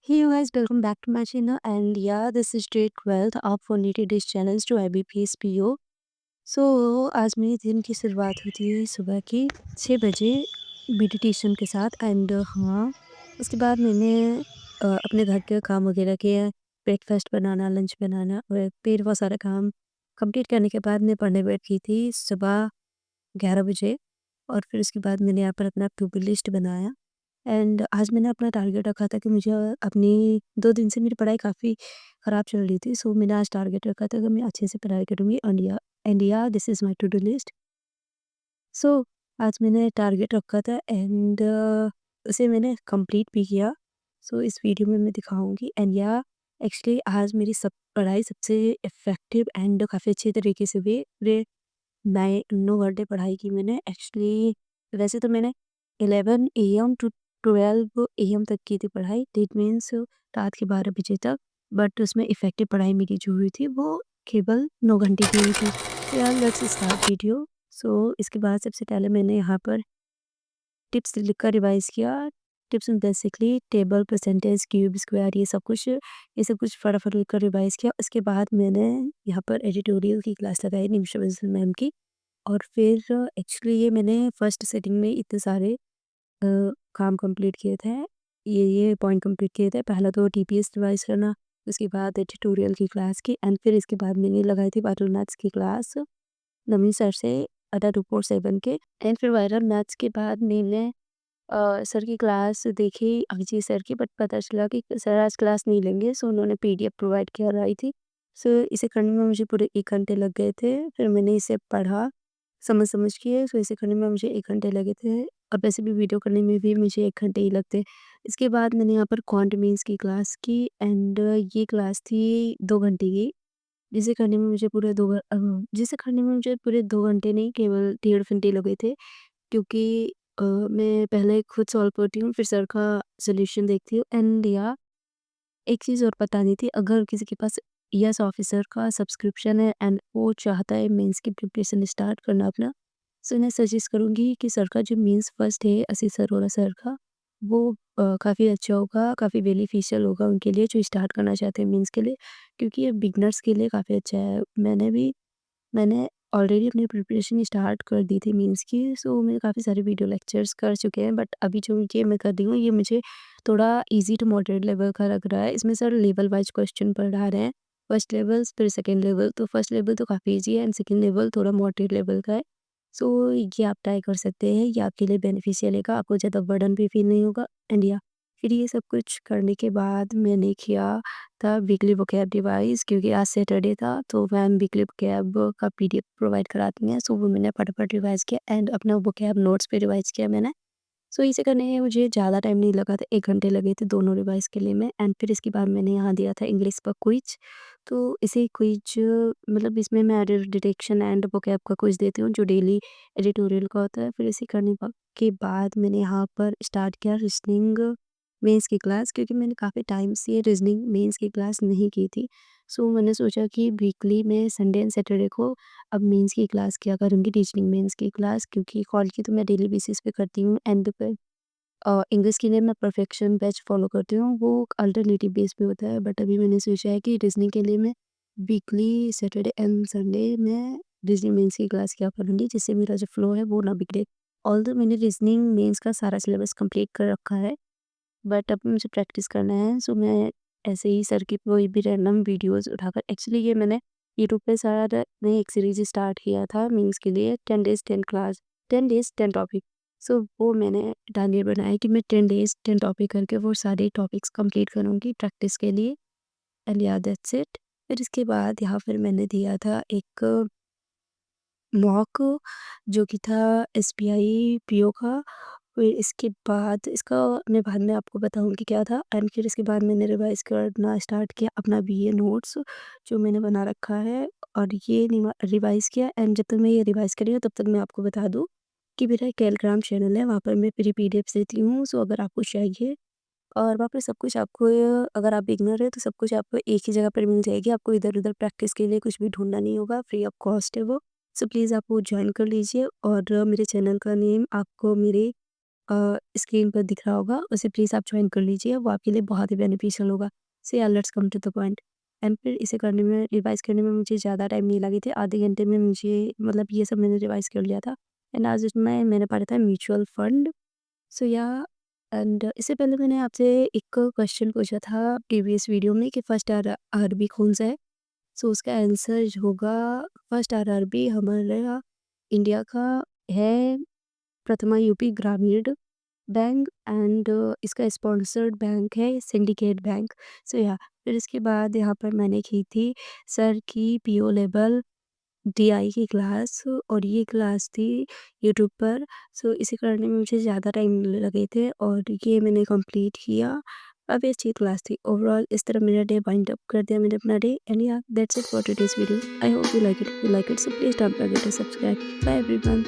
Hey you guys, welcome back to my channel and yeah, this is day 12 of 180 days challenge to IBPS PO। आज मेरे दिन की शुरुआत होती है सुबह के 6 बजे मेडिटेशन के साथ एंड हाँ, उसके बाद मैंने अपने घर के काम वगैरह किया, ब्रेकफास्ट बनाना, लंच बनाना और फिर वो सारा काम कंप्लीट करने के बाद मैं पढ़ने बैठ गई थी सुबह 11 बजे। और फिर उसके बाद मैंने यहाँ पर अपना टू डू लिस्ट बनाया एंड आज मैंने अपना टारगेट रखा था कि मुझे अपनी 2 दिन से मेरी पढ़ाई काफ़ी ख़राब चल रही थी। सो मैंने आज टारगेट रखा था कि मैं अच्छे से पढ़ाई करूँगी एंड या this is my to do list. So आज मैंने टारगेट रखा था एंड उसे मैंने कंप्लीट भी किया। सो इस वीडियो में मैं दिखाऊँगी एंड या एक्चुअली आज मेरी सब पढ़ाई सबसे इफ़ेक्टिव एंड काफ़ी अच्छे तरीके से हुई। पूरे 9 घंटे पढ़ाई की मैंने एक्चुअली। वैसे तो मैंने 11 एएम टू 12 एएम तक की थी पढ़ाई, दैट मीन्स रात के 12 बजे तक। बट उसमें इफ़ेक्टिव पढ़ाई मेरी जो हुई थी वो केवल 9 घंटे की हुई थी। तो यार लेट्स स्टार्ट वीडियो। इसके बाद सबसे पहले मैंने यहाँ पर टिप्स लिखकर रिवाइज़ किया। टिप्स में basically table, percentage, cube, square ये सब कुछ फटाफट लिखकर रिवाइज़ किया। उसके बाद मैंने यहाँ पर एडिटोरियल की क्लास लगाई निमिषा बंसल मैम की। और फिर एक्चुअली ये मैंने फर्स्ट सिटिंग में इतने सारे काम कंप्लीट किए थे। ये पॉइंट कंप्लीट किए थे। पहला तो टीपीएस रिवाइज़ करना, उसके बाद ट्यूटोरियल की क्लास की एंड फिर इसके बाद मैंने लगाई थी वायरल मैथ्स की क्लास नवीन सर से अड्डा 247 के। एंड फिर वायरल मैथ्स के बाद मैंने सर की क्लास देखी अभिजीत सर की, बट पता चला कि सर आज क्लास नहीं लेंगे। सो उन्होंने पीडीएफ प्रोवाइड कराई थी। सो इसे करने में मुझे पूरे 1 घंटे लग गए थे। फिर मैंने इसे पढ़ा समझ के। सो इसे करने में मुझे 1 घंटे लगे थे और वैसे भी वीडियो करने में भी मुझे 1 घंटे ही लगते। इसके बाद मैंने यहाँ पर क्वांट मीन्स की क्लास की एंड ये क्लास थी 2 घंटे की, जिसे करने में मुझे पूरे 2 घंटे नहीं केवल 1.5 घंटे लगे थे। क्योंकि मैं पहले खुद सॉल्व करती हूँ, फिर सर का सॉल्यूशन देखती हूँ एंड या एक चीज़ और बतानी थी। अगर किसी के पास यस ऑफिसर का सब्सक्रिप्शन है एंड वो चाहता है मेंस की प्रिपरेशन स्टार्ट करना अपना, सो मैं सजेस्ट करूँगी कि सर का जो मेंस फर्स्ट है असीस अरोड़ा सर का, वो काफ़ी अच्छा होगा, काफ़ी बेनिफिशियल होगा उनके लिए जो स्टार्ट करना चाहते हैं मेंस के लिए, क्योंकि ये बिगनर्स के लिए काफ़ी अच्छा है। मैंने ऑलरेडी अपनी प्रिपरेशन स्टार्ट कर दी थी मेंस की। सो मैं काफ़ी सारे वीडियो लेक्चर्स कर चुके हैं, बट अभी जो ये मैं कर रही हूँ ये मुझे थोड़ा इजी टू मॉडरेट लेवल का लग रहा है। इसमें सर लेवल वाइज क्वेश्चन पढ़ा रहे हैं, फर्स्ट लेवल फिर सेकंड लेवल। तो फर्स्ट लेवल तो काफ़ी इजी है एंड सेकंड लेवल थोड़ा मॉडरेट लेवल का है। सो ये आप ट्राई कर सकते हैं, ये आपके लिए बेनिफिशियल है, आपको ज़्यादा बर्डन भी फील नहीं होगा एंड या फिर ये सब कुछ करने के बाद मैंने किया था वीकली vocab रिवाइज़, क्योंकि आज सैटरडे था तो मैम वीकली vocab का पीडीएफ प्रोवाइड कराती हैं। सो वो मैंने फटाफट रिवाइज़ किया एंड अपना vocab नोट्स पे रिवाइज़ किया मैंने। सो इसे करने में मुझे ज़्यादा टाइम नहीं लगा था, 1 घंटे लगे थे दोनों रिवाइज़ के लिए में एंड फिर इसके बाद मैंने यहाँ दिया था इंग्लिश का क्विज़। तो इसे क्विज़ मतलब इसमें मैं एरर डिटेक्शन एंड vocab का क्विज़ देती हूँ जो डेली एडिटोरियल का होता है। फिर इसे करने के बाद मैंने यहाँ पर स्टार्ट किया रीजनिंग मेंस की क्लास, क्योंकि मैंने काफ़ी टाइम से रीजनिंग मेंस की क्लास नहीं की थी। सो मैंने सोचा कि वीकली में संडे एंड सैटरडे को अब मेंस की क्लास किया करूँगी, रीजनिंग मेंस की क्लास, क्योंकि कॉल की तो मैं डेली बेसिस पे करती हूँ एंड पे इंग्लिश के लिए मैं परफेक्शन बैच फॉलो करती हूँ, वो अल्टरनेटिव बेस पे होता है। बट अभी मैंने सोचा है कि रीजनिंग के लिए मैं वीकली सैटरडे एंड संडे में रीजनिंग मेंस की क्लास किया करूँगी, जिससे मेरा जो फ्लो है वो ना बिगड़े। ऑल्दो मैंने रीजनिंग मेंस का सारा सिलेबस कंप्लीट कर रखा है, बट अब मुझे प्रैक्टिस करना है। सो मैं ऐसे ही सर की कोई भी रैंडम वीडियोस उठाकर, एक्चुअली ये मैंने यूट्यूब पे सारा नई एक सीरीज स्टार्ट किया था मीम्स के लिए, 10 डेज़ 10 क्लास, 10 डेज़ 10 टॉपिक। सो वो मैंने टारगेट बनाया कि मैं 10 डेज़ 10 टॉपिक करके वो सारे टॉपिक्स कंप्लीट करूँगी प्रैक्टिस के लिए एंड या दैट्स इट। फिर इसके बाद यहाँ फिर मैंने दिया था एक मॉक जो कि था एसबीआई पीओ का। फिर इसके बाद इसका मैं बाद में आपको बताऊँगी क्या था एंड फिर इसके बाद मैंने रिवाइज़ करना स्टार्ट किया अपना बीए नोट्स जो मैंने बना रखा है और ये रिवाइज़ किया एंड जब तक मैं ये रिवाइज़ कर रही हूँ तब तक मैं आपको बता दूँ कि मेरा एक टेलीग्राम चैनल है, वहाँ पर मैं फ्री पीडीएफ्स देती हूँ। सो अगर आपको चाहिए और वहाँ पे सब कुछ आपको अगर आप बिगिनर हैं तो सब कुछ आपको एक ही जगह पर मिल जाएगी। आपको इधर-उधर प्रैक्टिस के लिए कुछ भी ढूँढना नहीं होगा, फ्री ऑफ कॉस्ट है वो। सो प्लीज़ आप वो जॉइन कर लीजिए और मेरे चैनल का नेम आपको मेरे स्क्रीन पर दिख रहा होगा, उसे प्लीज़ आप जॉइन कर लीजिए, वो आपके लिए बहुत ही बेनिफिशियल होगा। So yeah let's come to the point. And फिर इसे करने में, रिवाइज़ करने में मुझे ज़्यादा टाइम नहीं लगी थी, आधे घंटे में मुझे मतलब ये सब मैंने रिवाइज़ कर लिया था। एंड आज इसमें मैंने पढ़ा था म्यूचुअल फंड। सो या एंड इससे पहले मैंने आपसे एक क्वेश्चन पूछा था प्रीवियस वीडियो में कि फर्स्ट आरआरबी कौन-सा है? सो उसका आंसर होगा, फर्स्ट आरआरबी हमारा इंडिया का है प्रथमा यूपी ग्रामीण बैंक। एंड इसका स्पॉन्सर्ड बैंक है सिंडिकेट बैंक। सो या फिर इसके बाद यहाँ पर मैंने की थी सर की पीओ लेवल डीआई की क्लास, और ये क्लास थी यूट्यूब पर। सो इसे करने में मुझे ज़्यादा टाइम लगे थे और ये मैंने कंप्लीट किया। काफ़ी अच्छी क्लास थी। ओवरऑल इस तरह मेरा डे वाइंड अप कर दिया मैंने अपना day. And yeah that's it for today's video. I hope you like it. If you like it so please don't forget to subscribe. Bye everyone.